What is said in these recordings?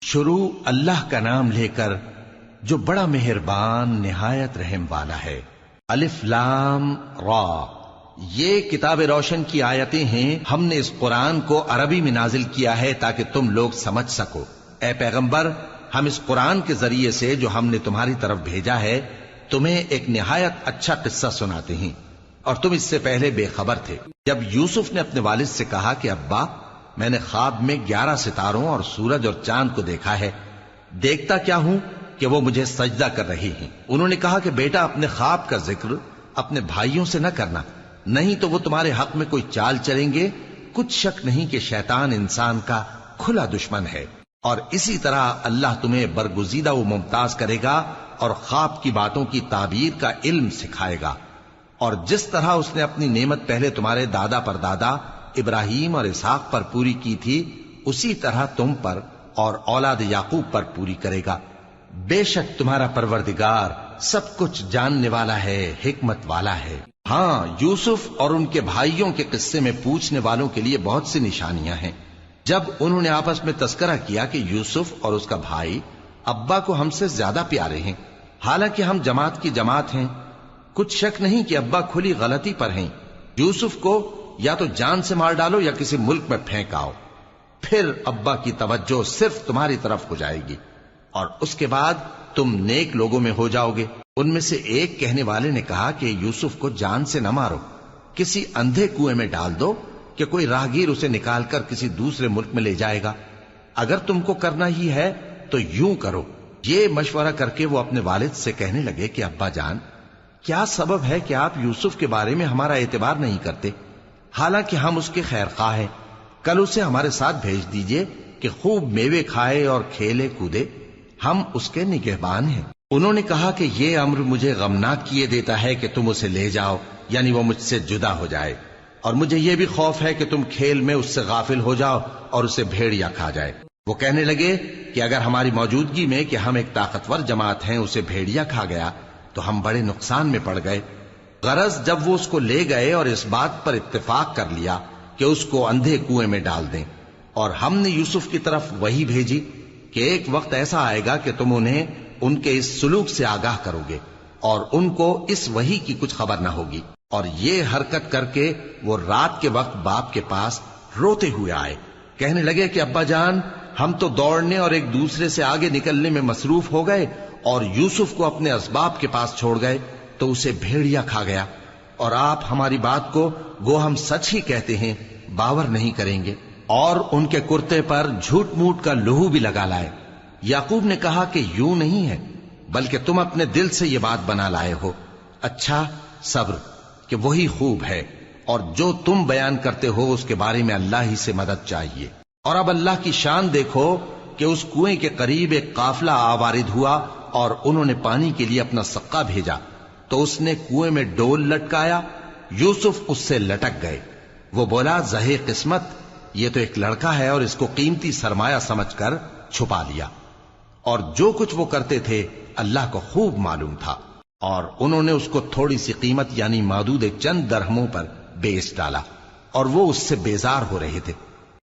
شروع اللہ کا نام لے کر جو بڑا مہربان نہایت رحم والا ہے۔ الف لام را، یہ کتاب روشن کی آیتیں ہیں۔ ہم نے اس قرآن کو عربی میں نازل کیا ہے تاکہ تم لوگ سمجھ سکو۔ اے پیغمبر، ہم اس قرآن کے ذریعے سے جو ہم نے تمہاری طرف بھیجا ہے تمہیں ایک نہایت اچھا قصہ سناتے ہیں، اور تم اس سے پہلے بے خبر تھے۔ جب یوسف نے اپنے والد سے کہا کہ ابا، میں نے خواب میں 11 ستاروں اور سورج اور چاند کو دیکھا ہے، دیکھتا کیا ہوں کہ وہ مجھے سجدہ کر رہی ہیں۔ انہوں نے کہا کہ بیٹا، اپنے خواب کا ذکر اپنے بھائیوں سے نہ کرنا، نہیں تو وہ تمہارے حق میں کوئی چال چلیں گے۔ کچھ شک نہیں کہ شیطان انسان کا کھلا دشمن ہے، اور اسی طرح اللہ تمہیں برگزیدہ و ممتاز کرے گا اور خواب کی باتوں کی تعبیر کا علم سکھائے گا، اور جس طرح اس نے اپنی نعمت پہلے تمہارے دادا پر دادا ابراہیم اور اسحاق پر پوری کی تھی، اسی طرح تم پر اور اولاد یعقوب پر پوری کرے گا۔ بے شک تمہارا پروردگار سب کچھ جاننے والا ہے، حکمت والا ہے۔ ہاں، یوسف اور ان کے بھائیوں کے قصے میں پوچھنے والوں کے لیے بہت سی نشانیاں ہیں۔ جب انہوں نے آپس میں تذکرہ کیا کہ یوسف اور اس کا بھائی ابا کو ہم سے زیادہ پیارے ہیں، حالانکہ ہم جماعت کی جماعت ہیں، کچھ شک نہیں کہ ابا کھلی غلطی پر ہیں۔ یوسف کو یا تو جان سے مار ڈالو یا کسی ملک میں پھینک آؤ، پھر ابا کی توجہ صرف تمہاری طرف ہو جائے گی، اور اس کے بعد تم نیک لوگوں میں ہو جاؤ گے۔ ان میں سے ایک کہنے والے نے کہا کہ یوسف کو جان سے نہ مارو، کسی اندھے کنویں میں ڈال دو کہ کوئی راہگیر اسے نکال کر کسی دوسرے ملک میں لے جائے گا۔ اگر تم کو کرنا ہی ہے تو یوں کرو۔ یہ مشورہ کر کے وہ اپنے والد سے کہنے لگے کہ ابا جان، کیا سبب ہے کہ آپ یوسف کے بارے میں ہمارا اعتبار نہیں کرتے؟ حالانکہ ہم اس کے خیر خواہ ہیں، کل اسے ہمارے ساتھ بھیج دیجئے کہ خوب میوے کھائے اور کھیلے کودے، ہم اس کے نگہبان ہیں۔ انہوں نے کہا کہ یہ امر مجھے غمناک کیے دیتا ہے کہ تم اسے لے جاؤ، یعنی وہ مجھ سے جدا ہو جائے، اور مجھے یہ بھی خوف ہے کہ تم کھیل میں اس سے غافل ہو جاؤ اور اسے بھیڑیا کھا جائے۔ وہ کہنے لگے کہ اگر ہماری موجودگی میں کہ ہم ایک طاقتور جماعت ہیں اسے بھیڑیا کھا گیا تو ہم بڑے نقصان میں پڑ گئے۔ غرض جب وہ اس کو لے گئے اور اس بات پر اتفاق کر لیا کہ اس کو اندھے کنویں میں ڈال دیں، اور ہم نے یوسف کی طرف وحی بھیجی کہ ایک وقت ایسا آئے گا کہ تم انہیں ان کے اس سلوک سے آگاہ کرو گے، اور ان کو اس وحی کی کچھ خبر نہ ہوگی۔ اور یہ حرکت کر کے وہ رات کے وقت باپ کے پاس روتے ہوئے آئے، کہنے لگے کہ ابا جان، ہم تو دوڑنے اور ایک دوسرے سے آگے نکلنے میں مصروف ہو گئے اور یوسف کو اپنے اسباب کے پاس چھوڑ گئے تو اسے بھیڑیا کھا گیا، اور آپ ہماری بات کو گو ہم سچ ہی کہتے ہیں باور نہیں کریں گے، اور ان کے کرتے پر جھوٹ موٹ کا لہو بھی لگا لائے۔ یعقوب نے کہا کہ یوں نہیں ہے، بلکہ تم اپنے دل سے یہ بات بنا لائے ہو۔ اچھا، صبر کہ وہی خوب ہے، اور جو تم بیان کرتے ہو اس کے بارے میں اللہ ہی سے مدد چاہیے۔ اور اب اللہ کی شان دیکھو کہ اس کنویں کے قریب ایک قافلہ آوارد ہوا اور انہوں نے پانی کے لیے اپنا سقا بھیجا، تو اس نے کنویں میں ڈول لٹکایا، یوسف اس سے لٹک گئے۔ وہ بولا، زہے قسمت، یہ تو ایک لڑکا ہے، اور اس کو قیمتی سرمایہ سمجھ کر چھپا لیا۔ اور جو کچھ وہ کرتے تھے اللہ کو خوب معلوم تھا، اور انہوں نے اس کو تھوڑی سی قیمت یعنی مادود چند درہموں پر بیچ ڈالا، اور وہ اس سے بیزار ہو رہے تھے۔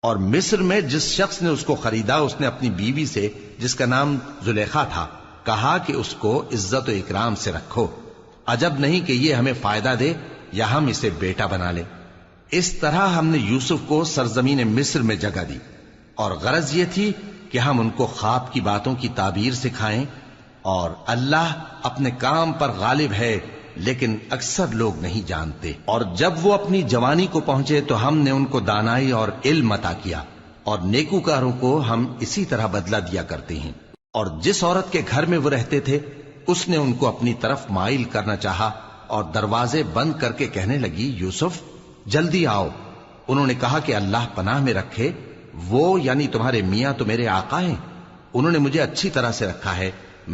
اور مصر میں جس شخص نے اس کو خریدا، اس نے اپنی بیوی سے جس کا نام زلیخا تھا کہا کہ اس کو عزت و اکرام سے رکھو، عجب نہیں کہ یہ ہمیں فائدہ دے یا ہم اسے بیٹا بنا لیں۔ اس طرح ہم نے یوسف کو سرزمین مصر میں جگہ دی، اور غرض یہ تھی کہ ہم ان کو خواب کی باتوں کی تعبیر سکھائیں، اور اللہ اپنے کام پر غالب ہے لیکن اکثر لوگ نہیں جانتے۔ اور جب وہ اپنی جوانی کو پہنچے تو ہم نے ان کو دانائی اور علم عطا کیا، اور نیکوکاروں کو ہم اسی طرح بدلہ دیا کرتے ہیں۔ اور جس عورت کے گھر میں وہ رہتے تھے اس نے ان کو اپنی طرف مائل کرنا چاہا، اور دروازے بند کر کے کہنے لگی، یوسف جلدی آؤ۔ انہوں نے کہا کہ اللہ پناہ میں رکھے، وہ یعنی تمہارے میاں تو میرے آقا ہیں، انہوں نے مجھے اچھی طرح سے رکھا ہے،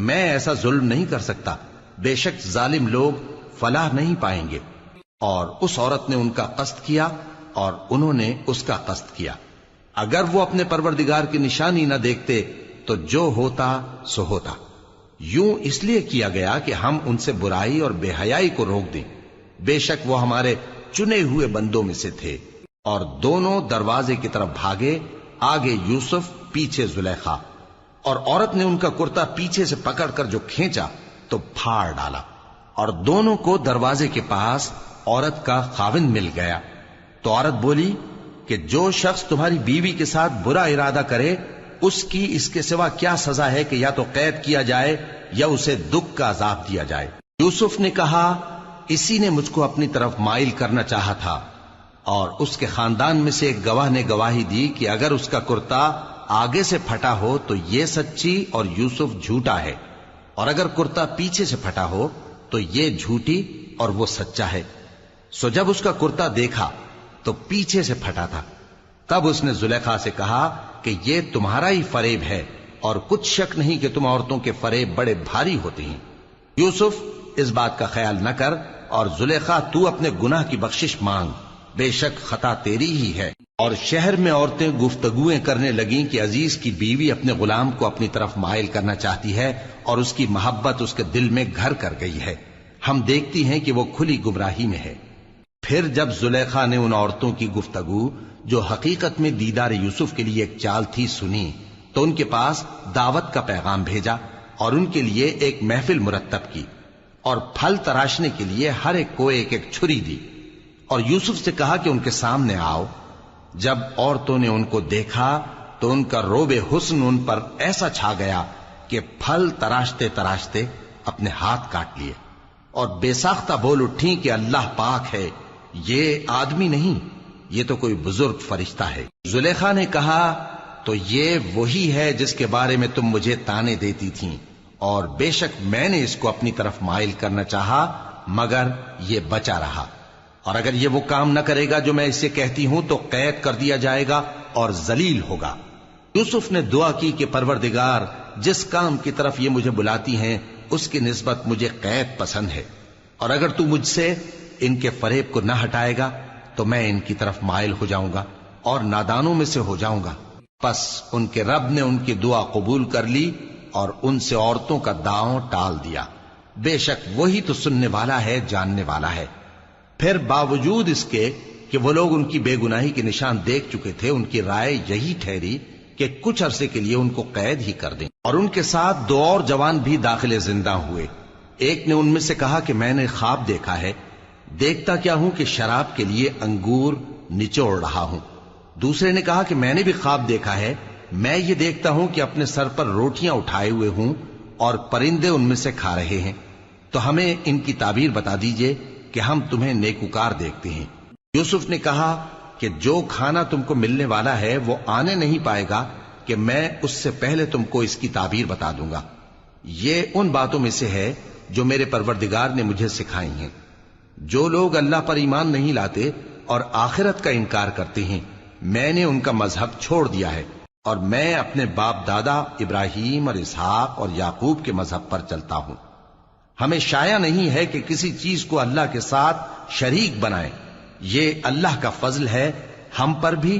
میں ایسا ظلم نہیں کر سکتا، بے شک ظالم لوگ فلاح نہیں پائیں گے۔ اور اس عورت نے ان کا قصد کیا اور انہوں نے اس کا قصد کیا۔ اگر وہ اپنے پروردگار کی نشانی نہ دیکھتے تو جو ہوتا سو ہوتا۔ یوں اس لیے کیا گیا کہ ہم ان سے برائی اور بے حیائی کو روک دیں، بے شک وہ ہمارے چنے ہوئے بندوں میں سے تھے۔ اور دونوں دروازے کی طرف بھاگے، آگے یوسف پیچھے زلیخا، اور عورت نے ان کا کرتا پیچھے سے پکڑ کر جو کھینچا تو پھاڑ ڈالا، اور دونوں کو دروازے کے پاس عورت کا خاوند مل گیا۔ تو عورت بولی کہ جو شخص تمہاری بیوی کے ساتھ برا ارادہ کرے اس کی اس کے سوا کیا سزا ہے کہ یا تو قید کیا جائے یا اسے دکھ کا عذاب دیا جائے۔ یوسف نے کہا اسی نے مجھ کو اپنی طرف مائل کرنا چاہا تھا، اور اس کے خاندان میں سے ایک گواہ نے گواہی دی کہ اگر اس کا کرتا آگے سے پھٹا ہو تو یہ سچی اور یوسف جھوٹا ہے، اور اگر کرتا پیچھے سے پھٹا ہو تو یہ جھوٹی اور وہ سچا ہے۔ سو جب اس کا کرتا دیکھا تو پیچھے سے پھٹا تھا، تب اس نے زلیخا سے کہا کہ یہ تمہارا ہی فریب ہے، اور کچھ شک نہیں کہ تم عورتوں کے فریب بڑے بھاری ہوتے ہیں۔ یوسف اس بات کا خیال نہ کر، اور زلیخا تو اپنے گناہ کی بخشش مانگ، بے شک خطا تیری ہی ہے۔ اور شہر میں عورتیں گفتگویں کرنے لگیں کہ عزیز کی بیوی اپنے غلام کو اپنی طرف مائل کرنا چاہتی ہے، اور اس کی محبت اس کے دل میں گھر کر گئی ہے، ہم دیکھتی ہیں کہ وہ کھلی گمراہی میں ہے۔ پھر جب زلیخا نے ان عورتوں کی گفتگو جو حقیقت میں دیدار یوسف کے لیے ایک چال تھی سنی، تو ان کے پاس دعوت کا پیغام بھیجا اور ان کے لیے ایک محفل مرتب کی، اور پھل تراشنے کے لیے ہر ایک کو ایک ایک چھری دی، اور یوسف سے کہا کہ ان کے سامنے آؤ۔ جب عورتوں نے ان کو دیکھا تو ان کا روب حسن ان پر ایسا چھا گیا کہ پھل تراشتے تراشتے اپنے ہاتھ کاٹ لیے، اور بے ساختہ بول اٹھیں کہ اللہ پاک ہے، یہ آدمی نہیں، یہ تو کوئی بزرگ فرشتہ ہے۔ زلیخا نے کہا تو یہ وہی ہے جس کے بارے میں تم مجھے تانے دیتی تھیں، اور بے شک میں نے اس کو اپنی طرف مائل کرنا چاہا مگر یہ بچا رہا، اور اگر یہ وہ کام نہ کرے گا جو میں اسے کہتی ہوں تو قید کر دیا جائے گا اور ذلیل ہوگا۔ یوسف نے دعا کی کہ پروردگار جس کام کی طرف یہ مجھے بلاتی ہیں اس کی نسبت مجھے قید پسند ہے، اور اگر تو مجھ سے ان کے فریب کو نہ ہٹائے گا تو میں ان کی طرف مائل ہو جاؤں گا اور نادانوں میں سے ہو جاؤں گا۔ پس ان کے رب نے ان کی دعا قبول کر لی اور ان سے عورتوں کا داؤں ٹال دیا، بے شک وہی تو سننے والا ہے، جاننے والا ہے۔ پھر باوجود اس کے کہ وہ لوگ ان کی بے گناہی کے نشان دیکھ چکے تھے، ان کی رائے یہی ٹھہری کہ کچھ عرصے کے لیے ان کو قید ہی کر دیں، اور ان کے ساتھ دو اور جوان بھی داخل زندہ ہوئے۔ ایک نے ان میں سے کہا کہ میں نے خواب دیکھا ہے، دیکھتا کیا ہوں کہ شراب کے لیے انگور نچوڑ رہا ہوں۔ دوسرے نے کہا کہ میں نے بھی خواب دیکھا ہے، میں یہ دیکھتا ہوں کہ اپنے سر پر روٹیاں اٹھائے ہوئے ہوں اور پرندے ان میں سے کھا رہے ہیں، تو ہمیں ان کی تعبیر بتا دیجئے کہ ہم تمہیں نیکوکار دیکھتے ہیں۔ یوسف نے کہا کہ جو کھانا تم کو ملنے والا ہے وہ آنے نہیں پائے گا کہ میں اس سے پہلے تم کو اس کی تعبیر بتا دوں گا۔ یہ ان باتوں میں سے ہے جو میرے پروردگار نے مجھے سکھائی ہیں۔ جو لوگ اللہ پر ایمان نہیں لاتے اور آخرت کا انکار کرتے ہیں، میں نے ان کا مذہب چھوڑ دیا ہے، اور میں اپنے باپ دادا ابراہیم اور اسحاق اور یعقوب کے مذہب پر چلتا ہوں۔ ہمیں شایع نہیں ہے کہ کسی چیز کو اللہ کے ساتھ شریک بنائیں، یہ اللہ کا فضل ہے ہم پر بھی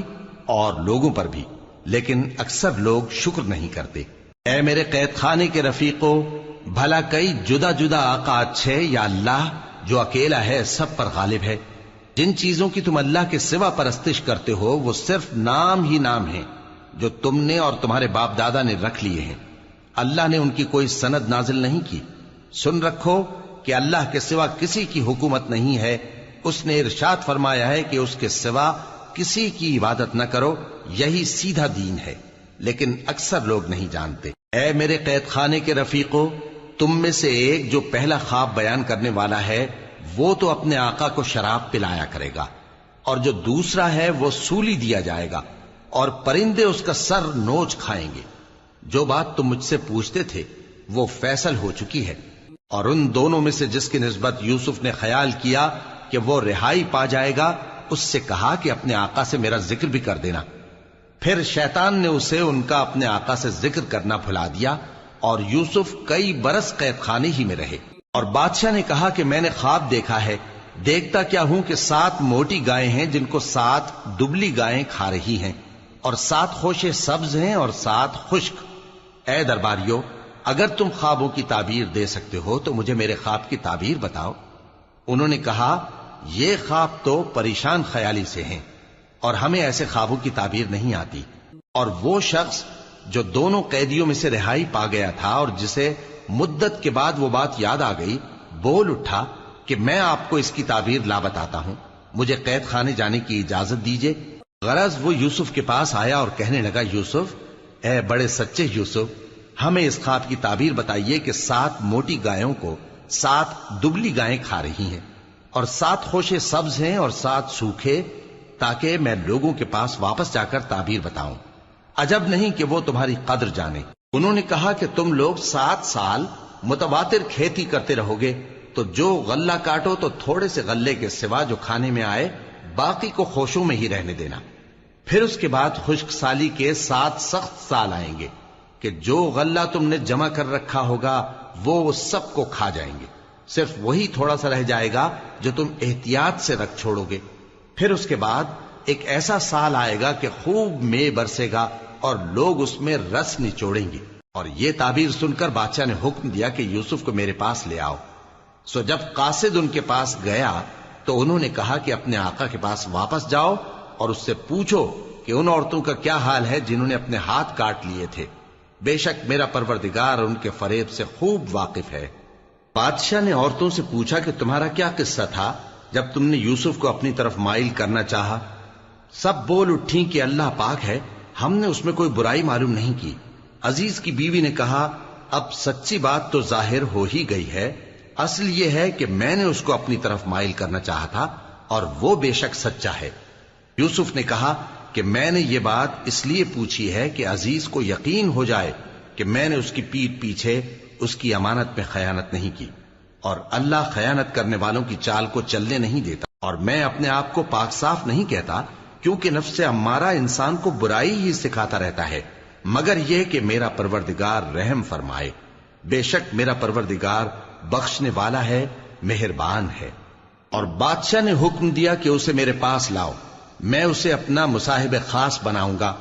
اور لوگوں پر بھی، لیکن اکثر لوگ شکر نہیں کرتے۔ اے میرے قید خانے کے رفیقو، بھلا کئی جدا جدا آقا اچھے یا اللہ جو اکیلا ہے سب پر غالب ہے؟ جن چیزوں کی تم اللہ کے سوا پرستش کرتے ہو وہ صرف نام ہی نام ہیں جو تم نے اور تمہارے باپ دادا نے رکھ لیے ہیں، اللہ نے ان کی کوئی سند نازل نہیں کی۔ سن رکھو کہ اللہ کے سوا کسی کی حکومت نہیں ہے، اس نے ارشاد فرمایا ہے کہ اس کے سوا کسی کی عبادت نہ کرو، یہی سیدھا دین ہے، لیکن اکثر لوگ نہیں جانتے۔ اے میرے قید خانے کے رفیقو، تم میں سے ایک جو پہلا خواب بیان کرنے والا ہے وہ تو اپنے آقا کو شراب پلایا کرے گا، اور جو دوسرا ہے وہ سولی دیا جائے گا، اور پرندے اس کا سر نوچ کھائیں گے۔ جو بات تم مجھ سے پوچھتے تھے وہ فیصل ہو چکی ہے، اور ان دونوں میں سے جس کی نسبت یوسف نے خیال کیا کہ وہ رہائی پا جائے گا، اس سے کہا کہ اپنے آقا سے میرا ذکر بھی کر دینا۔ پھر شیطان نے اسے ان کا اپنے آقا سے ذکر کرنا بھلا دیا، اور یوسف کئی برس قید خانے ہی میں رہے۔ اور بادشاہ نے کہا کہ میں نے خواب دیکھا ہے، دیکھتا کیا ہوں کہ 7 موٹی گائیں ہیں جن کو 7 دبلی گائیں کھا رہی ہیں، اور 7 خوشے سبز ہیں اور 7 خشک۔ اے درباریو، اگر تم خوابوں کی تعبیر دے سکتے ہو تو مجھے میرے خواب کی تعبیر بتاؤ۔ انہوں نے کہا یہ خواب تو پریشان خیالی سے ہیں، اور ہمیں ایسے خوابوں کی تعبیر نہیں آتی۔ اور وہ شخص جو دونوں قیدیوں میں سے رہائی پا گیا تھا اور جسے مدت کے بعد وہ بات یاد آ گئی، بول اٹھا کہ میں آپ کو اس کی تعبیر لا بتاتا ہوں، مجھے قید خانے جانے کی اجازت دیجیے۔ غرض وہ یوسف کے پاس آیا اور کہنے لگا، یوسف، اے بڑے سچے یوسف، ہمیں اس خواب کی تعبیر بتائیے کہ 7 موٹی گایوں کو 7 دبلی گائیں کھا رہی ہیں، اور 7 خوشے سبز ہیں اور 7 سوکھے، تاکہ میں لوگوں کے پاس واپس جا کر تعبیر بتاؤں۔ عجب نہیں کہ وہ تمہاری قدر جانے۔ انہوں نے کہا کہ تم لوگ 7 سال متواتر کھیتی کرتے رہو گے، تو جو غلہ کاٹو تو تھوڑے سے غلے کے سوا جو کھانے میں آئے باقی کو خوشوں میں ہی رہنے دینا۔ پھر اس کے بعد خشک سالی کے 7 سخت سال آئیں گے کہ جو غلہ تم نے جمع کر رکھا ہوگا وہ سب کو کھا جائیں گے، صرف وہی تھوڑا سا رہ جائے گا جو تم احتیاط سے رکھ چھوڑو گے۔ پھر اس کے بعد ایک ایسا سال آئے گا کہ خوب مے برسے گا اور لوگ اس میں رس نچوڑیں گے۔ اور یہ تعبیر سن کر بادشاہ نے حکم دیا کہ یوسف کو میرے پاس لے آؤ۔ سو جب قاصد ان کے پاس گیا تو انہوں نے کہا کہ اپنے آقا کے پاس واپس جاؤ اور اس سے پوچھو کہ ان عورتوں کا کیا حال ہے جنہوں نے اپنے ہاتھ کاٹ لیے تھے، بے شک میرا پروردگار ان کے فریب سے خوب واقف ہے۔ بادشاہ نے عورتوں سے پوچھا کہ تمہارا کیا قصہ تھا جب تم نے یوسف کو اپنی طرف مائل کرنا چاہا؟ سب بول اٹھیں کہ اللہ پاک ہے، ہم نے اس میں کوئی برائی معلوم نہیں کی۔ عزیز کی بیوی نے کہا، اب سچی بات تو ظاہر ہو ہی گئی ہے، اصل یہ ہے کہ میں نے اس کو اپنی طرف مائل کرنا چاہا تھا اور وہ بے شک سچا ہے۔ یوسف نے کہا کہ میں نے یہ بات اس لیے پوچھی ہے کہ عزیز کو یقین ہو جائے کہ میں نے اس کی پیٹھ پیچھے اس کی امانت میں خیانت نہیں کی، اور اللہ خیانت کرنے والوں کی چال کو چلنے نہیں دیتا، اور میں اپنے آپ کو پاک صاف نہیں کہتا، کیونکہ نفس امارہ انسان کو برائی ہی سکھاتا رہتا ہے، مگر یہ کہ میرا پروردگار رحم فرمائے، بے شک میرا پروردگار بخشنے والا ہے، مہربان ہے۔ اور بادشاہ نے حکم دیا کہ اسے میرے پاس لاؤ، میں اسے اپنا مصاحب خاص بناؤں گا۔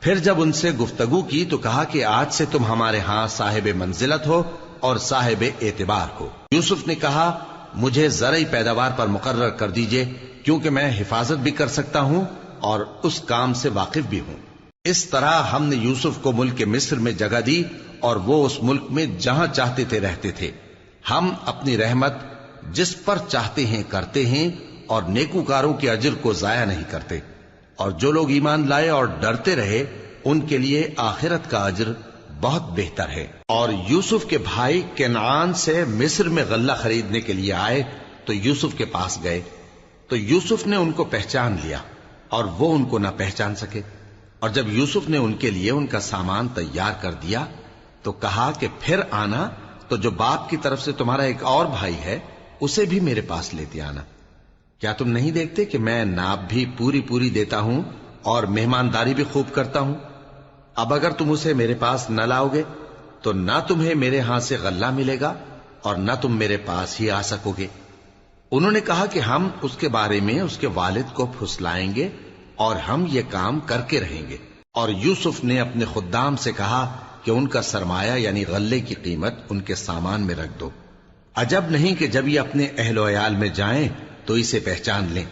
پھر جب ان سے گفتگو کی تو کہا کہ آج سے تم ہمارے ہاں صاحب منزلت ہو اور صاحب اعتبار ہو۔ یوسف نے کہا، مجھے زرعی پیداوار پر مقرر کر دیجئے، کیونکہ میں حفاظت بھی کر سکتا ہوں اور اس کام سے واقف بھی ہوں۔ اس طرح ہم نے یوسف کو ملک مصر میں جگہ دی اور وہ اس ملک میں جہاں چاہتے تھے رہتے تھے۔ ہم اپنی رحمت جس پر چاہتے ہیں کرتے ہیں اور نیکوکاروں کے اجر کو ضائع نہیں کرتے، اور جو لوگ ایمان لائے اور ڈرتے رہے ان کے لیے آخرت کا اجر بہت بہتر ہے۔ اور یوسف کے بھائی کنعان سے مصر میں غلہ خریدنے کے لیے آئے تو یوسف کے پاس گئے، تو یوسف نے ان کو پہچان لیا اور وہ ان کو نہ پہچان سکے۔ اور جب یوسف نے ان کے لیے ان کا سامان تیار کر دیا تو کہا کہ پھر آنا تو جو باپ کی طرف سے تمہارا ایک اور بھائی ہے اسے بھی میرے پاس لیتے آنا۔ کیا تم نہیں دیکھتے کہ میں ناب بھی پوری پوری دیتا ہوں اور مہمانداری بھی خوب کرتا ہوں؟ اب اگر تم اسے میرے پاس نہ لاؤ گے تو نہ تمہیں میرے ہاں سے غلہ ملے گا اور نہ تم میرے پاس ہی آ سکو گے۔ انہوں نے کہا کہ ہم اس کے بارے میں اس کے والد کو پھسلائیں گے اور ہم یہ کام کر کے رہیں گے۔ اور یوسف نے اپنے خدام سے کہا کہ ان کا سرمایہ یعنی غلے کی قیمت ان کے سامان میں رکھ دو۔ عجب نہیں کہ جب یہ اپنے اہل و عیال میں جائیں تو اسے پہچان لیں،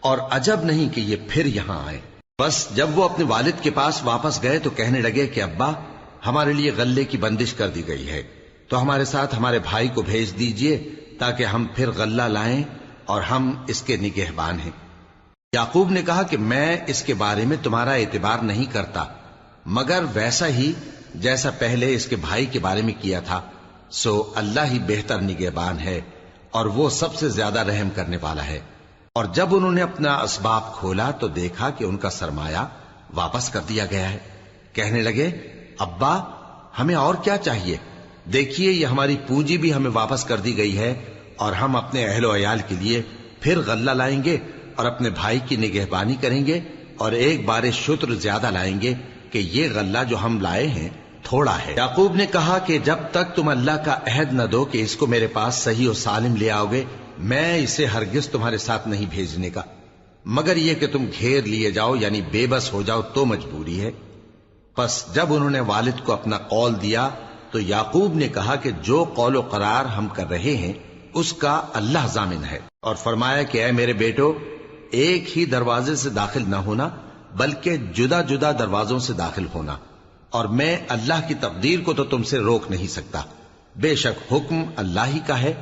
اور عجب نہیں کہ یہ پھر یہاں آئیں۔ بس جب وہ اپنے والد کے پاس واپس گئے تو کہنے لگے کہ ابا، ہمارے لیے غلے کی بندش کر دی گئی ہے، تو ہمارے ساتھ ہمارے بھائی کو بھیج دیجئے تاکہ ہم پھر غلہ لائیں اور ہم اس کے نگہبان ہیں۔ یعقوب نے کہا کہ میں اس کے بارے میں تمہارا اعتبار نہیں کرتا، مگر ویسا ہی جیسا پہلے اس کے بھائی کے بارے میں کیا تھا، سو اللہ ہی بہتر نگہبان ہے اور وہ سب سے زیادہ رحم کرنے والا ہے۔ اور جب انہوں نے اپنا اسباب کھولا تو دیکھا کہ ان کا سرمایہ واپس کر دیا گیا ہے۔ کہنے لگے، ابا ہمیں اور کیا چاہیے؟ دیکھیے یہ ہماری پونجی بھی ہمیں واپس کر دی گئی ہے، اور ہم اپنے اہل و عیال کے لیے پھر غلہ لائیں گے اور اپنے بھائی کی نگہبانی کریں گے، اور ایک بار شتر زیادہ لائیں گے کہ یہ غلہ جو ہم لائے ہیں تھوڑا ہے۔ یعقوب نے کہا کہ جب تک تم اللہ کا عہد نہ دو کہ اس کو میرے پاس صحیح و سالم لے آؤ گے، میں اسے ہرگز تمہارے ساتھ نہیں بھیجنے کا، مگر یہ کہ تم گھیر لیے جاؤ یعنی بے بس ہو جاؤ تو مجبوری ہے۔ پس جب انہوں نے والد کو اپنا قول دیا تو یعقوب نے کہا کہ جو قول و قرار ہم کر رہے ہیں اس کا اللہ ضامن ہے، اور فرمایا کہ اے میرے بیٹو، ایک ہی دروازے سے داخل نہ ہونا بلکہ جدا جدا دروازوں سے داخل ہونا، اور میں اللہ کی تقدیر کو تو تم سے روک نہیں سکتا. بے شک حکم اللہ ہی کا ہے،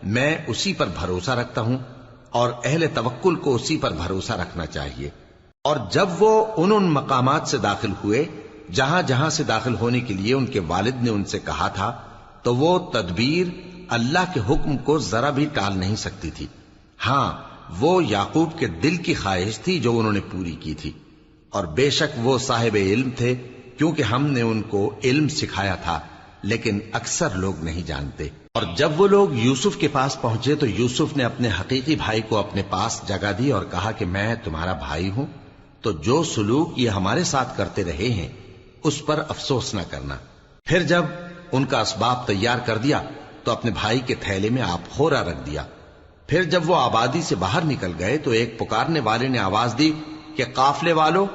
میں اسی پر بھروسہ رکھتا ہوں، اور اہل توکل کو اسی پر بھروسہ رکھنا چاہیے. اور جب وہ ان مقامات سے داخل ہوئے جہاں جہاں سے داخل ہونے کے لیے ان کے والد نے ان سے کہا تھا، تو وہ تدبیر اللہ کے حکم کو ذرا بھی ٹال نہیں سکتی تھی. ہاں، وہ یعقوب کے دل کی خواہش تھی جو انہوں نے پوری کی تھی، اور بے شک وہ صاحب علم تھے، کیونکہ ہم نے ان کو علم سکھایا تھا، لیکن اکثر لوگ نہیں جانتے. اور جب وہ لوگ یوسف کے پاس پہنچے تو یوسف نے اپنے حقیقی بھائی کو اپنے پاس جگہ دی اور کہا کہ میں تمہارا بھائی ہوں، تو جو سلوک یہ ہمارے ساتھ کرتے رہے ہیں اس پر افسوس نہ کرنا. پھر جب ان کا اسباب تیار کر دیا تو اپنے بھائی کے تھیلے میں آپ خورا رکھ دیا. پھر جب وہ آبادی سے باہر نکل گئے تو ایک پکارنے والے نے آواز دی کہ قافلے والو،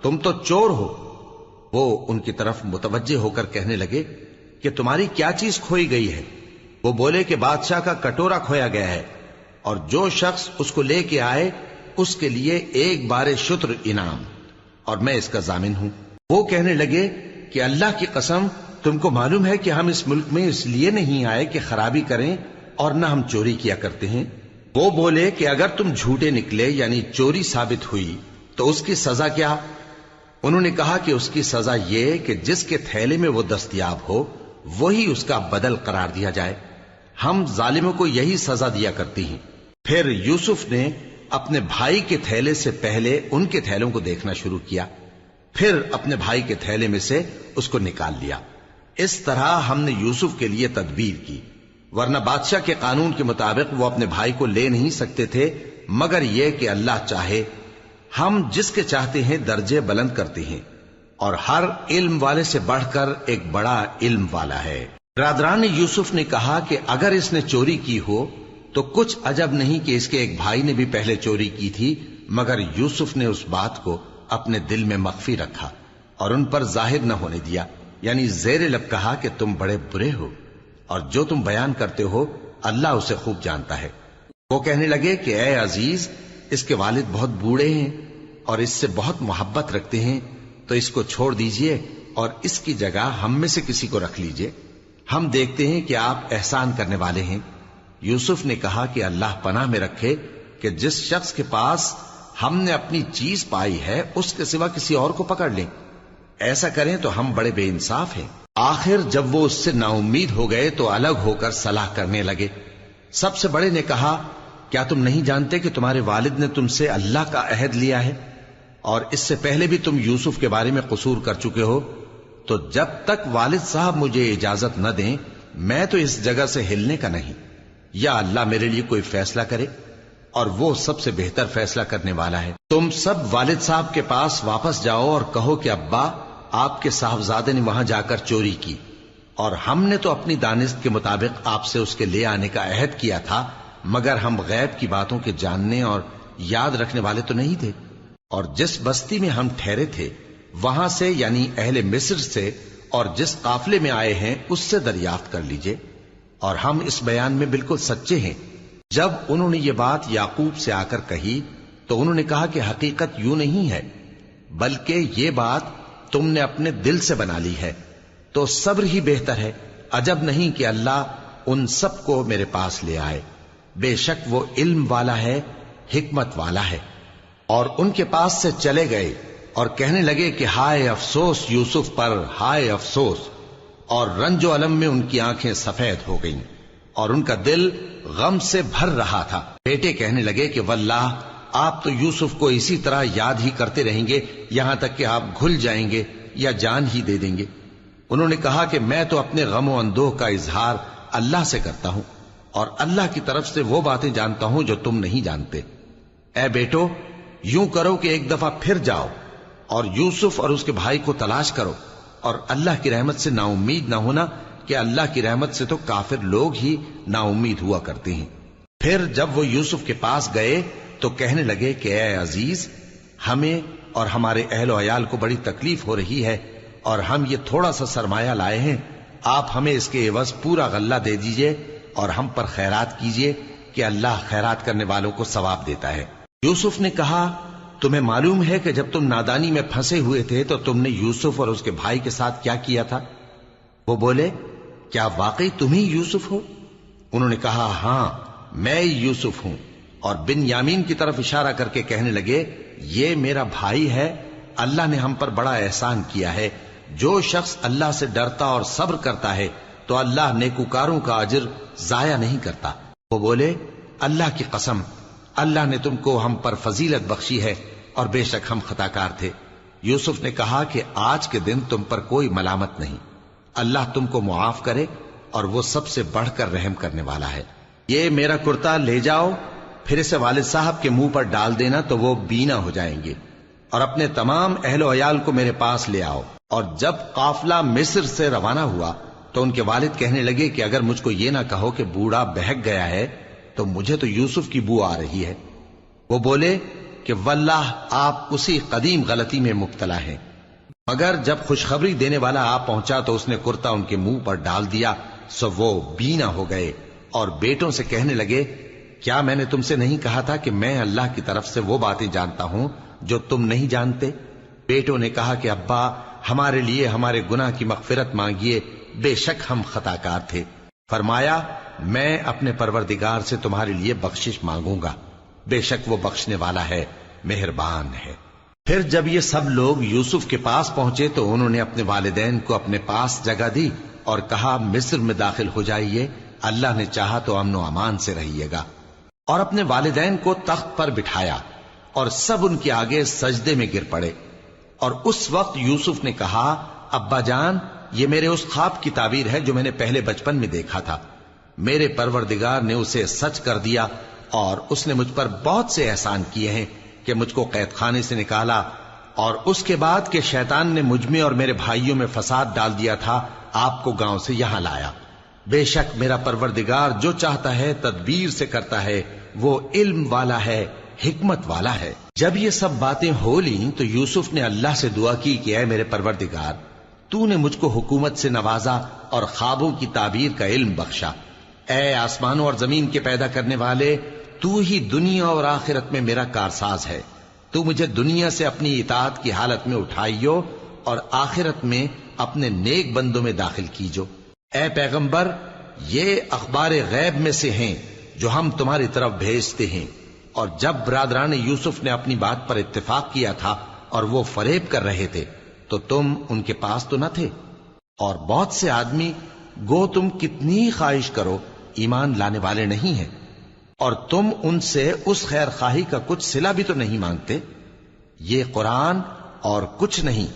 تم تو چور ہو. وہ ان کی طرف متوجہ ہو کر کہنے لگے کہ تمہاری کیا چیز کھوئی گئی ہے؟ وہ بولے کہ بادشاہ کا کٹورا کھویا گیا ہے، اور جو شخص اس کو لے کے آئے اس کے لیے ایک بار شتر انعام، اور میں اس کا ضامن ہوں. وہ کہنے لگے کہ اللہ کی قسم، تم کو معلوم ہے کہ ہم اس ملک میں اس لیے نہیں آئے کہ خرابی کریں، اور نہ ہم چوری کیا کرتے ہیں. وہ بولے کہ اگر تم جھوٹے نکلے یعنی چوری ثابت ہوئی تو اس کی سزا کیا؟ انہوں نے کہا کہ اس کی سزا یہ کہ جس کے تھیلے میں وہ دستیاب ہو وہی اس کا بدل قرار دیا جائے. ہم ظالموں کو یہی سزا دیا کرتی ہیں. پھر یوسف نے اپنے بھائی کے تھیلے سے پہلے ان کے تھیلوں کو دیکھنا شروع کیا، پھر اپنے بھائی کے تھیلے میں سے اس کو نکال لیا. اس طرح ہم نے یوسف کے لیے تدبیر کی، ورنہ بادشاہ کے قانون کے مطابق وہ اپنے بھائی کو لے نہیں سکتے تھے مگر یہ کہ اللہ چاہے. ہم جس کے چاہتے ہیں درجے بلند کرتے ہیں، اور ہر علم والے سے بڑھ کر ایک بڑا علم والا ہے. برادران یوسف نے کہا کہ اگر اس نے چوری کی ہو تو کچھ عجب نہیں کہ اس کے ایک بھائی نے بھی پہلے چوری کی تھی، مگر یوسف نے اس بات کو اپنے دل میں مخفی رکھا اور ان پر ظاہر نہ ہونے دیا، یعنی زیر لب کہا کہ تم بڑے برے ہو، اور جو تم بیان کرتے ہو اللہ اسے خوب جانتا ہے. وہ کہنے لگے کہ اے عزیز، اس کے والد بہت بوڑھے ہیں اور اس سے بہت محبت رکھتے ہیں، تو اس کو چھوڑ دیجئے اور اس کی جگہ ہم میں سے کسی کو رکھ لیجئے، ہم دیکھتے ہیں کہ آپ احسان کرنے والے ہیں. یوسف نے کہا کہ اللہ پناہ میں رکھے کہ جس شخص کے پاس ہم نے اپنی چیز پائی ہے اس کے سوا کسی اور کو پکڑ لیں، ایسا کریں تو ہم بڑے بے انصاف ہیں. آخر جب وہ اس سے نا امید ہو گئے تو الگ ہو کر صلاح کرنے لگے. سب سے بڑے نے کہا کیا تم نہیں جانتے کہ تمہارے والد نے تم سے اللہ کا عہد لیا ہے، اور اس سے پہلے بھی تم یوسف کے بارے میں قصور کر چکے ہو، تو جب تک والد صاحب مجھے اجازت نہ دیں میں تو اس جگہ سے ہلنے کا نہیں، یا اللہ میرے لیے کوئی فیصلہ کرے، اور وہ سب سے بہتر فیصلہ کرنے والا ہے. تم سب والد صاحب کے پاس واپس جاؤ اور کہو کہ ابا، آپ کے صاحبزادے نے وہاں جا کر چوری کی، اور ہم نے تو اپنی دانست کے مطابق آپ سے اس کے لے آنے کا عہد کیا تھا، مگر ہم غیب کی باتوں کے جاننے اور یاد رکھنے والے تو نہیں تھے. اور جس بستی میں ہم ٹھہرے تھے وہاں سے یعنی اہل مصر سے اور جس قافلے میں آئے ہیں اس سے دریافت کر لیجئے، اور ہم اس بیان میں بالکل سچے ہیں. جب انہوں نے یہ بات یعقوب سے آ کر کہی تو انہوں نے کہا کہ حقیقت یوں نہیں ہے، بلکہ یہ بات تم نے اپنے دل سے بنا لی ہے، تو صبر ہی بہتر ہے. عجب نہیں کہ اللہ ان سب کو میرے پاس لے آئے، بے شک وہ علم والا ہے، حکمت والا ہے. اور ان کے پاس سے چلے گئے اور کہنے لگے کہ ہائے افسوس یوسف پر، ہائے افسوس. اور رنج و الم میں ان کی آنکھیں سفید ہو گئیں اور ان کا دل غم سے بھر رہا تھا. بیٹے کہنے لگے کہ واللہ آپ تو یوسف کو اسی طرح یاد ہی کرتے رہیں گے یہاں تک کہ آپ گھل جائیں گے یا جان ہی دے دیں گے. انہوں نے کہا کہ میں تو اپنے غم و اندوہ کا اظہار اللہ سے کرتا ہوں، اور اللہ کی طرف سے وہ باتیں جانتا ہوں جو تم نہیں جانتے. اے بیٹو، یوں کرو کہ ایک دفعہ پھر جاؤ اور یوسف اور اس کے بھائی کو تلاش کرو، اور اللہ کی رحمت سے نا امید نہ ہونا کہ اللہ کی رحمت سے تو کافر لوگ ہی نا امید ہوا کرتے ہیں. پھر جب وہ یوسف کے پاس گئے تو کہنے لگے کہ اے عزیز، ہمیں اور ہمارے اہل و عیال کو بڑی تکلیف ہو رہی ہے، اور ہم یہ تھوڑا سا سرمایہ لائے ہیں، آپ ہمیں اس کے عوض پورا غلہ دے دیجئے اور ہم پر خیرات کیجئے کہ اللہ خیرات کرنے والوں کو ثواب دیتا ہے. یوسف نے کہا تمہیں معلوم ہے کہ جب تم نادانی میں پھنسے ہوئے تھے تو تم نے یوسف اور اس کے بھائی کے ساتھ کیا کیا تھا؟ وہ بولے کیا واقعی تم ہی یوسف ہو؟ انہوں نے کہا ہاں میں یوسف ہوں، اور بن یامین کی طرف اشارہ کر کے کہنے لگے یہ میرا بھائی ہے، اللہ نے ہم پر بڑا احسان کیا ہے، جو شخص اللہ سے ڈرتا اور صبر کرتا ہے تو اللہ نیکوکاروں کا اجر ضائع نہیں کرتا۔ وہ بولے اللہ کی قسم اللہ نے تم کو ہم پر فضیلت بخشی ہے اور بے شک ہم خطا کار تھے۔ یوسف نے کہا کہ آج کے دن تم پر کوئی ملامت نہیں، اللہ تم کو معاف کرے اور وہ سب سے بڑھ کر رحم کرنے والا ہے۔ یہ میرا کرتا لے جاؤ، پھر اسے والد صاحب کے منہ پر ڈال دینا تو وہ بینا ہو جائیں گے، اور اپنے تمام اہل و عیال کو میرے پاس لے آؤ۔ اور جب قافلہ مصر سے روانہ ہوا تو ان کے والد کہنے لگے کہ اگر مجھ کو یہ نہ کہو کہ بوڑھا بہک گیا ہے تو مجھے تو یوسف کی بو آ رہی ہے۔ وہ بولے کہ واللہ آپ اسی قدیم غلطی میں مبتلا ہیں۔ مگر جب خوشخبری دینے والا آ پہنچا تو اس نے کرتا ان کے منہ پر ڈال دیا، سو وہ بینا ہو گئے، اور بیٹوں سے کہنے لگے کیا میں نے تم سے نہیں کہا تھا کہ میں اللہ کی طرف سے وہ باتیں جانتا ہوں جو تم نہیں جانتے؟ بیٹوں نے کہا کہ ابا ہمارے لیے ہمارے گناہ کی مغفرت مانگیے، بے شک ہم خطا کار تھے۔ فرمایا میں اپنے پروردگار سے تمہارے لیے بخشش مانگوں گا، بے شک وہ بخشنے والا ہے، مہربان ہے۔ پھر جب یہ سب لوگ یوسف کے پاس پہنچے تو انہوں نے اپنے والدین کو اپنے پاس جگہ دی اور کہا مصر میں داخل ہو جائیے، اللہ نے چاہا تو امن و امان سے رہیے گا۔ اور اپنے والدین کو تخت پر بٹھایا اور سب ان کے آگے سجدے میں گر پڑے۔ اور اس وقت یوسف نے کہا ابا جان یہ میرے اس خواب کی تعبیر ہے جو میں نے پہلے بچپن میں دیکھا تھا، میرے پروردگار نے اسے سچ کر دیا اور اس نے مجھ پر بہت سے احسان کیے ہیں کہ مجھ کو قید خانے سے نکالا، اور اس کے بعد کہ شیطان نے مجھ میں اور میرے بھائیوں میں فساد ڈال دیا تھا آپ کو گاؤں سے یہاں لایا۔ بے شک میرا پروردگار جو چاہتا ہے تدبیر سے کرتا ہے، وہ علم والا ہے، حکمت والا ہے۔ جب یہ سب باتیں ہو لیں تو یوسف نے اللہ سے دعا کی کہ اے میرے پروردگار تو نے مجھ کو حکومت سے نوازا اور خوابوں کی تعبیر کا علم بخشا۔ اے آسمانوں اور زمین کے پیدا کرنے والے، تو ہی دنیا اور آخرت میں میرا کارساز ہے، تو مجھے دنیا سے اپنی اطاعت کی حالت میں اٹھائیو اور آخرت میں اپنے نیک بندوں میں داخل کیجو۔ اے پیغمبر یہ اخبار غیب میں سے ہیں جو ہم تمہاری طرف بھیجتے ہیں۔ اور جب برادران یوسف نے اپنی بات پر اتفاق کیا تھا اور وہ فریب کر رہے تھے تو تم ان کے پاس تو نہ تھے، اور بہت سے آدمی گو تم کتنی خواہش کرو ایمان لانے والے نہیں ہیں، اور تم ان سے اس خیر خواہی کا کچھ صلہ بھی تو نہیں مانگتے۔ یہ قرآن اور کچھ نہیں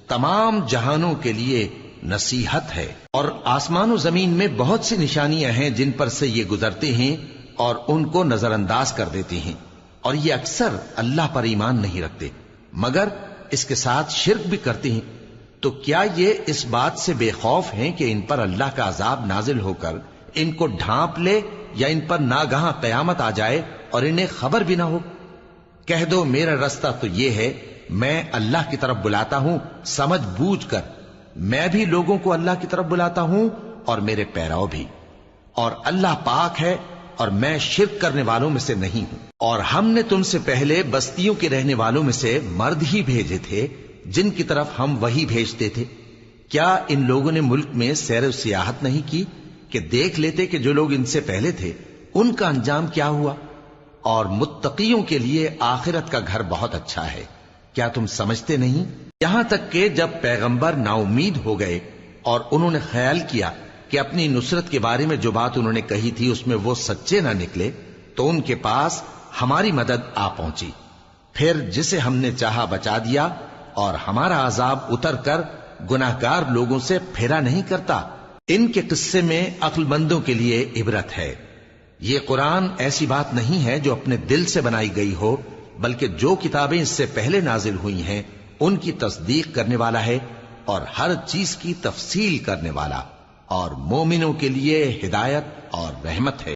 تمام جہانوں کے لیے نصیحت ہے، اور آسمان و زمین میں بہت سی نشانیاں ہیں جن پر سے یہ گزرتے ہیں اور ان کو نظر انداز کر دیتے ہیں، اور یہ اکثر اللہ پر ایمان نہیں رکھتے مگر اس کے ساتھ شرک بھی کرتے ہیں۔ تو کیا یہ اس بات سے بے خوف ہیں کہ ان پر اللہ کا عذاب نازل ہو کر ان کو ڈھانپ لے، یا ان پر ناگہاں قیامت آ جائے اور انہیں خبر بھی نہ ہو؟ کہہ دو میرا رستہ تو یہ ہے، میں اللہ کی طرف بلاتا ہوں سمجھ بوجھ کر، میں بھی لوگوں کو اللہ کی طرف بلاتا ہوں اور میرے پیراؤ بھی، اور اللہ پاک ہے اور میں شرک کرنے والوں میں سے نہیں ہوں۔ اور ہم نے تم سے پہلے بستیوں کے رہنے والوں میں سے مرد ہی بھیجے تھے جن کی طرف ہم وہی بھیجتے تھے۔ کیا ان لوگوں نے ملک میں سیر و سیاحت نہیں کی کہ دیکھ لیتے کہ جو لوگ ان سے پہلے تھے ان کا انجام کیا ہوا؟ اور متقیوں کے لیے آخرت کا گھر بہت اچھا ہے، کیا تم سمجھتے نہیں؟ یہاں تک کہ جب پیغمبر نا امید ہو گئے اور انہوں نے خیال کیا کہ اپنی نصرت کے بارے میں جو بات انہوں نے کہی تھی اس میں وہ سچے نہ نکلے، تو ان کے پاس ہماری مدد آ پہنچی، پھر جسے ہم نے چاہا بچا دیا، اور ہمارا عذاب اتر کر گناہگار لوگوں سے پھیرا نہیں کرتا۔ ان کے قصے میں عقل مندوں کے لیے عبرت ہے۔ یہ قرآن ایسی بات نہیں ہے جو اپنے دل سے بنائی گئی ہو، بلکہ جو کتابیں اس سے پہلے نازل ہوئی ہیں ان کی تصدیق کرنے والا ہے اور ہر چیز کی تفصیل کرنے والا، اور مومنوں کے لیے ہدایت اور رحمت ہے۔